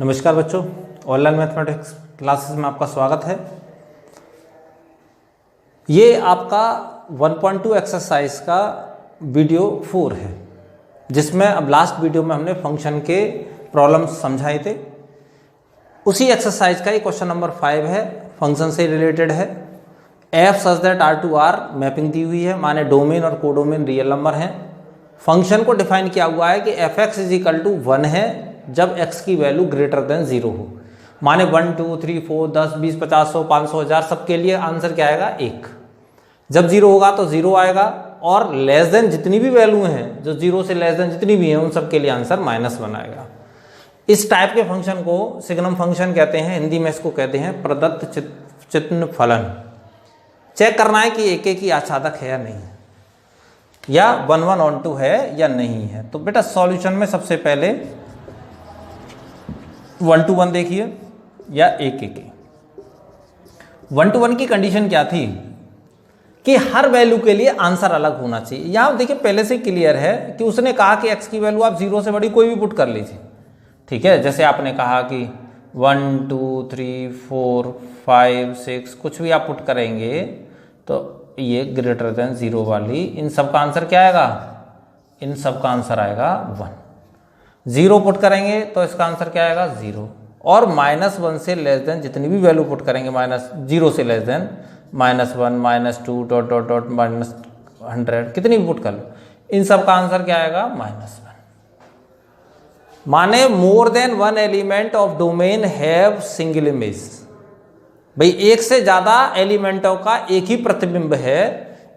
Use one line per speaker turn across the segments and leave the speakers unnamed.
नमस्कार बच्चों, online mathematics classes में आपका स्वागत है। ये आपका 1.2 एक्सरसाइज का वीडियो 4 है, जिसमें अब लास्ट वीडियो में हमने फंक्शन के प्रॉब्लम्स समझाए थे। उसी एक्सरसाइज का ये क्वेश्चन नंबर 5 है, फंक्शन से रिलेटेड है। F such that R to R mapping दी हुई है, माने डोमेन और कोडोमेन रियल नंबर हैं। फंक्शन को डिफाइन किया हुआ है कि F X is equal to 1 है जब x की वैल्यू ग्रेटर देन 0 हो, माने 1 2 3 4 10 20 50 100 500 1000 सबके लिए आंसर क्या आएगा 1। जब 0 होगा तो 0 आएगा, और लेस देन जितनी भी वैल्यू हैं, जो 0 से लेस देन जितनी भी हैं, उन सबके लिए आंसर -1 आएगा। इस टाइप के फंक्शन को सिग्नम फंक्शन कहते हैं, हिंदी में इसको कहते हैं प्रदत्त चित्न फलन। चेक करना है कि एक ही आच्छादक है या नहीं, या 1 1 ऑन 2 है या नहीं है। तो बेटा सॉल्यूशन में सबसे पहले 1 to 1 देखिए, या एक 1 to 1 की कंडीशन क्या थी कि हर वैल्यू के लिए आंसर अलग होना चाहिए। यहां देखिए पहले से क्लियर है कि उसने कहा कि x की वैल्यू आप 0 से बड़ी कोई भी पुट कर लीजिए, ठीक है। जैसे आपने कहा कि 1 2 3 4 5 6 कुछ भी आप पुट करेंगे तो ये ग्रेटर देन 0 वाली, इन सब का आंसर क्या आएगा, इन सब का आंसर आएगा 1। 0 पुट करेंगे तो इसका आंसर क्या आएगा 0, और -1 से लेस देन जितनी भी वैल्यू पुट करेंगे, -0 से less than -1 -2 dot dot dot -100 कितनी भी पुट कर लो, इन सब का आंसर क्या आएगा -1। माने मोर than 1 element of domain have single image. भाई एक से ज्यादा एलिमेंटों का एक ही प्रतिबिंब है,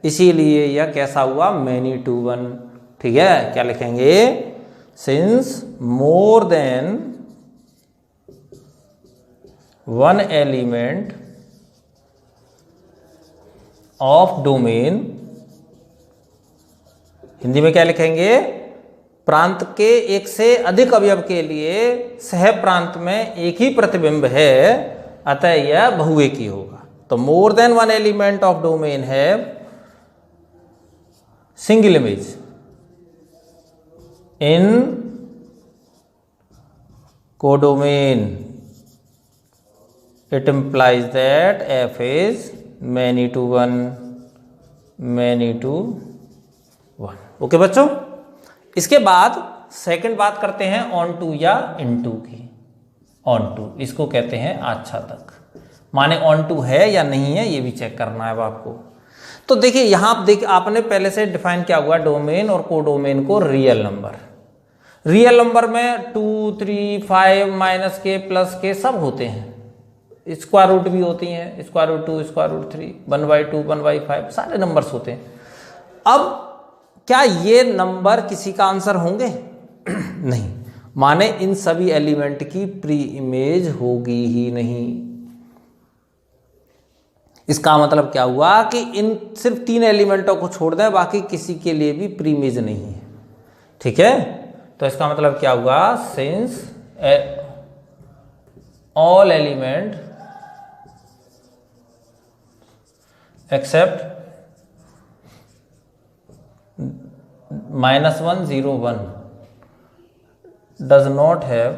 इसीलिए यह कैसा हुआ, मैनी टू वन। ठीक है, क्या लिखेंगे, since more than 1 element of domain, Hindi में क्या लिखेंगे, प्रांत के एक से अधिक अवयव के लिए सह प्रांत में एक ही प्रतिबिंब है, अतः यह बहुएकी होगा। तो more than 1 element of domain है single image in codomain, it implies that f is many to 1 many to 1। Okay बच्चों, इसके बाद सेकंड बात करते हैं ऑन टू या इनटू की। ऑन टू इसको कहते हैं आच्छादक, माने ऑन टू है या नहीं है ये भी चेक करना है अब आपको। तो देखिए यहां आपने पहले से डिफाइन किया हुआ डोमेन और कोडोमेन को रियल नंबर। रियल नंबर में 2 3 5 माइनस के प्लस के सब होते हैं, स्क्वायर रूट भी होती हैं, स्क्वायर रूट 2 स्क्वायर रूट 3 1/2 1/5 सारे नंबर्स होते हैं। अब क्या ये नंबर किसी का आंसर होंगे नहीं, माने इन सभी एलिमेंट की प्री इमेज होगी ही नहीं। इसका मतलब क्या हुआ कि इन सिर्फ 3 एलिमेंटों को छोड़ दें, बाकी किसी के लिए भी प्री इमेज नहीं है। ठीक है, तो इसका मतलब क्या हुआ, since all element accept -1 0 1 does not have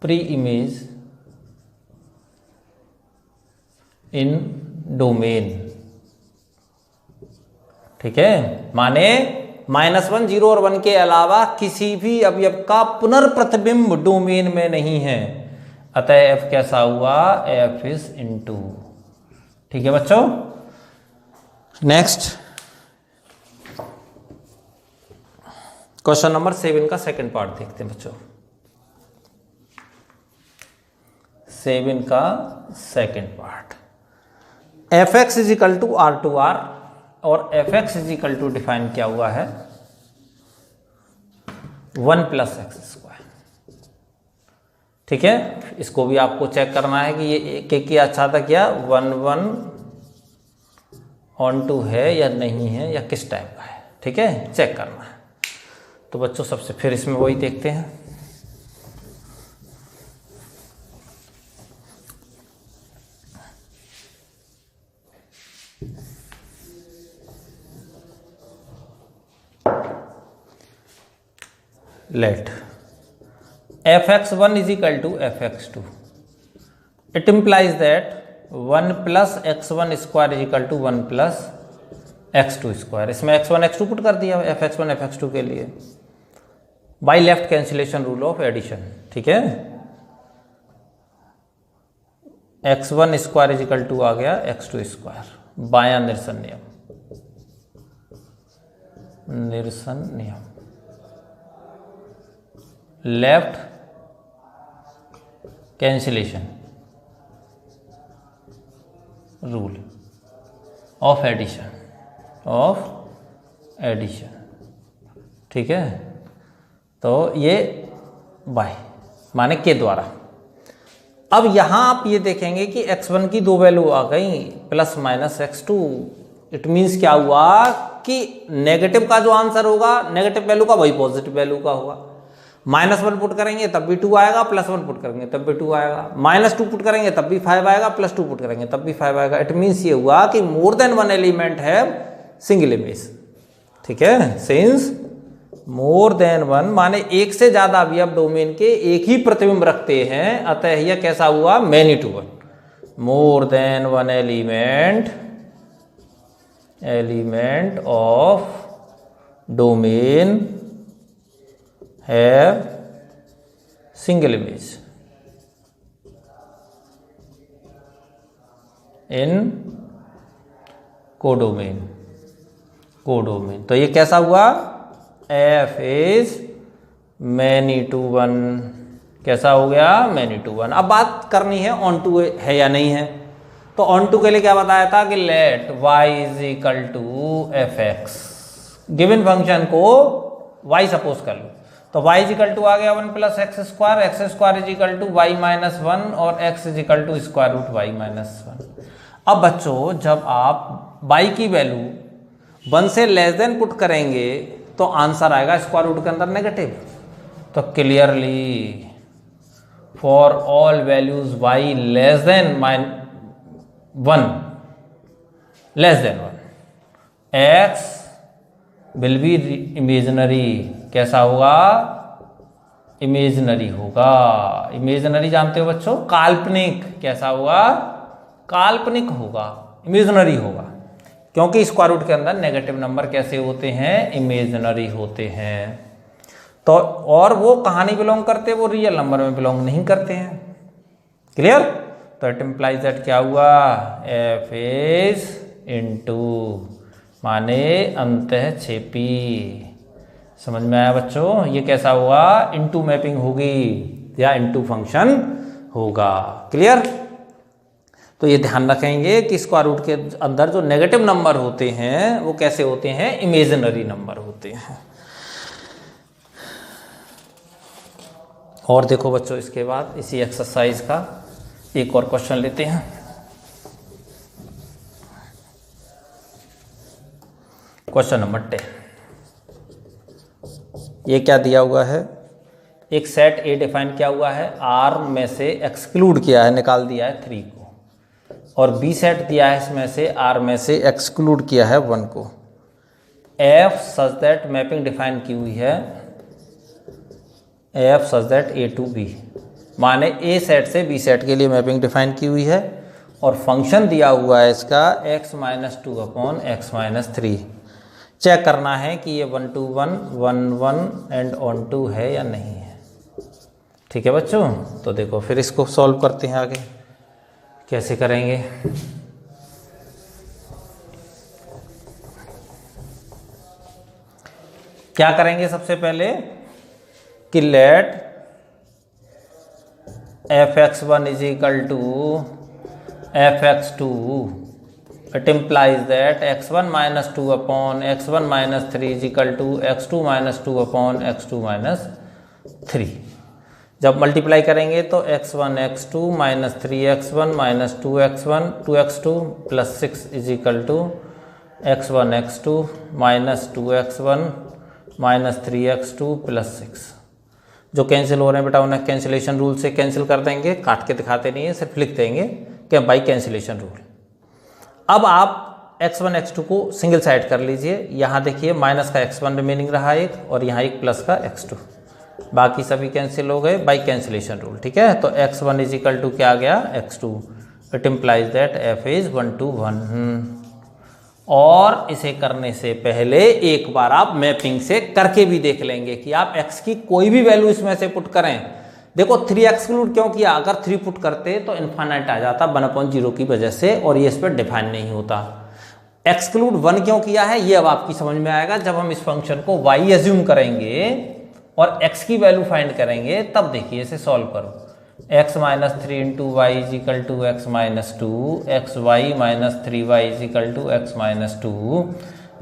pre-image in domain। ठीक है, माने -1 0 और 1 के अलावा किसी भी अवयव का पुनर्प्रतिबिंब डोमेन में नहीं है, अतः f कैसा हुआ, f इज इनटू। ठीक है बच्चों, नेक्स्ट क्वेश्चन नंबर 7 का सेकंड पार्ट देखते हैं बच्चों। 7 का second part, F X is equal to R to R, और F X is equal to define किया हुआ है 1 + x²। ठीक है, इसको भी आपको चेक करना है कि ये एक की आच्छादक या 1 1 ऑन टू है या नहीं है, या किस टाइप का है। ठीक है, चेक करना है। तो बच्चों सबसे फिर इसमें वही देखते हैं। Let fx1 is equal to fx2. It implies that 1 plus x1 square is equal to 1 plus x2 square. इसमें x1 x2 पुट कर दिया fx1 fx2 के लिए by left cancellation rule of addition. ठीक है, x1 square is equal to आ गया x2 square. बायां निरसन नियम, निरसन नियम, left cancellation rule of addition, of addition. ठीक है, तो ये बाय माने के द्वारा. अब यहां आप ये देखेंगे कि x1 की दो वैल्यू आ गई plus minus x2. It means क्या हुआ कि नेगेटिव का जो आंसर होगा नेगेटिव वैल्यू का वही पॉजिटिव वैल्यू का होगा. -1 पुट करेंगे तब भी 2 आएगा, +1 पुट करेंगे तब भी 2 आएगा, -2 पुट करेंगे तब भी 5 आएगा, +2 पुट करेंगे तब भी 5 आएगा. इट मीन्स ये हुआ कि मोर देन वन एलिमेंट है सिंगल इमेज. ठीक है, सिंस मोर देन वन माने एक से ज्यादा अवयव डोमेन के एक ही प्रतिबिंब रखते हैं, अतः यह कैसा हुआ, many to one. More than one element of domain have single image in codomain. Codomain तो ये कैसा हुआ, F is many to one. कैसा हो गया, मैनी टू वन. अब बात करनी है ऑन टू है या नहीं है. तो ऑन टू के लिए क्या बताया था कि let y is equal to fx. Given function को y सपोज कर लो तो y इज इक्वल टू आ गया 1 plus x square is equal to y minus 1 और x is equal to square root y minus 1. अब बच्चों जब आप y की वैल्यू 1 से लेस देन पुट करेंगे तो आंसर आएगा स्क्वायर रूट के अंदर नेगेटिव. तो clearly for all values y less than 1 x will be imaginary. कैसा होगा, इमेजिनरी होगा. इमेजिनरी जानते हो बच्चों, काल्पनिक. कैसा होगा, काल्पनिक होगा, इमेजिनरी होगा. क्योंकि स्क्वायर रूट के अंदर नेगेटिव नंबर कैसे होते हैं, इमेजिनरी होते हैं. तो और वो कहाँ नहीं बिलोंग करते, वो रियल नंबर में बिलोंग नहीं करते हैं. क्लियर. तो इट इम्प्लाइज दैट क्या हुआ, f इज इनटू माने अंतःक्षेपी. समझ में आया बच्चों, ये कैसा हुआ, इनटू मैपिंग होगी या इनटू फंक्शन होगा. क्लियर. तो ये ध्यान रखेंगे कि स्क्वायर रूट के अंदर जो नेगेटिव नंबर होते हैं वो कैसे होते हैं, इमेजिनरी नंबर होते हैं. और देखो बच्चों, इसके बाद इसी एक्सरसाइज का एक और क्वेश्चन लेते हैं. Question number 10. ये क्या दिया हुआ है, एक सेट ए डिफाइन किया हुआ है, आर में से एक्सक्लूड किया है, निकाल दिया है 3 को, और बी सेट दिया है इसमें से आर में से एक्सक्लूड किया है 1 को. F such that mapping define की हुई है, F such that A to B माने ए सेट से बी सेट के लिए मैपिंग डिफाइन की हुई है, और फंक्शन दिया हुआ है इसका x-2 अपॉन x-3. चेक करना है कि ये 1 to 1 1 1 एंड ऑन टू है या नहीं है. ठीक है बच्चों, तो देखो फिर इसको सॉल्व करते हैं. आगे कैसे करेंगे, क्या करेंगे, सबसे पहले कि let fx1 is equal to fx2. It implies that x1 minus 2 upon x1 minus 3 is equal to x2 minus 2 upon x2 minus 3. जब मल्टीप्लाई करेंगे तो x1 x2 minus 3x1 minus 2x2 plus 6 is equal to x1 x2 minus 2x1 minus 3x2 plus 6. जो cancel हो रहे हैं बेटा उन्हें cancellation rule से कैंसिल कर देंगे, काट के दिखाते नहीं है, सिर्फ लिख देंगे कि बाई कैंसिलेशन रूल. अब आप x1 x2 को सिंगल साइड कर लीजिए. यहाँ देखिए माइनस का x1 रिमेनिंग रहा एक, और यहाँ एक प्लस का x2. बाकी सभी कैंसिल हो गए बाई कैंसिलेशन रूल। ठीक है, तो x1 इजिकल टू क्या आ गया x2। It implies that f is 1 to 1। और इसे करने से पहले एक बार आप मैपिंग से करके भी देख लेंगे कि आप x की कोई भी वैल्यू इसमें से पुट करें। देखो 3 एक्सक्लूड क्यों किया, अगर 3 पुट करते तो इन्फाइनाइट आ जाता 1/0 की वजह से, और ये इस पर डिफाइन नहीं होता। एक्सक्लूड 1 क्यों किया है ये अब आपकी समझ में आएगा जब हम इस फंक्शन को y एज्यूम करेंगे और x की वैल्यू फाइंड करेंगे, तब देखिए इसे सॉल्व करो। x minus 3 into y is equal to x minus 2, x y minus 3y is equal to x minus 2,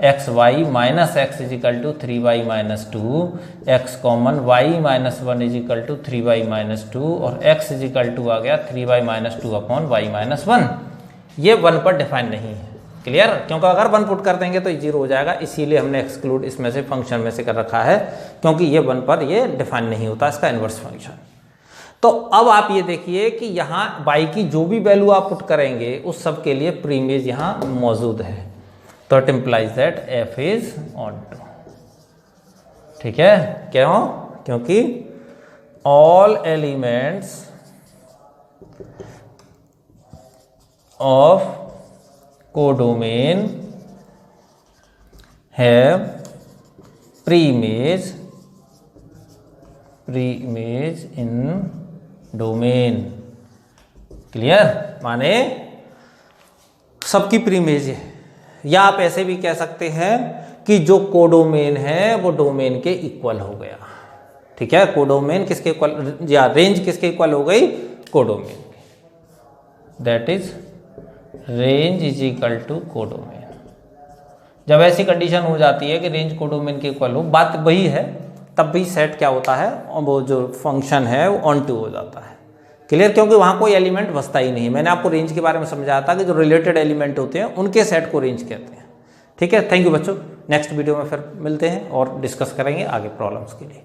x y minus x is equal to 3y minus 2, x common y minus 1 is equal to 3y minus 2, और x is equal to आ गया 3y minus 2 upon y minus 1। ये 1 पर define नहीं है। Clear, क्योंकि अगर 1 put कर देंगे तो 0 हो जाएगा, इसीलिए हमने एक्सक्लूड इसमें से फंक्शन में से कर रखा है, क्योंकि ये 1 पर ये डिफाइन नहीं होता इसका इनवर्स फंक्शन। तो अब आप ये देखिए कि यहाँ y की जो भी वैल्यू आप पुट करेंगे उस सब के लिए प्रीइमेज यहाँ मौजूद है, तो it implies that f is onto. ठीक है, क्यों? क्योंकि all elements of codomain have preimage in domain. Clear, माने सबकी प्रीइमेज है, या आप ऐसे भी कह सकते हैं कि जो कोडोमेन है वो डोमेन के इक्वल हो गया। ठीक है, कोडोमेन किसके इक्वल, या रेंज किसके इक्वल हो गई, codomain. That is range is equal to codomain. जब ऐसी कंडीशन हो जाती है कि रेंज कोडोमेन के इक्वल हो, बात वही है, तब भी सेट क्या होता है, और वो जो फंक्शन है वो ऑन टू हो जाता है। क्लियर, क्योंकि वहाँ कोई एलिमेंट बसता ही नहीं। मैंने आपको रेंज के बारे में समझाया था कि जो रिलेटेड एलिमेंट होते हैं उनके सेट को रेंज कहते हैं। ठीक है, थैंक यू बच्चों, नेक्स्ट वीडियो में फिर मिलते हैं और डिस्कस करेंगे आगे प्रॉब्लम्स के लिए।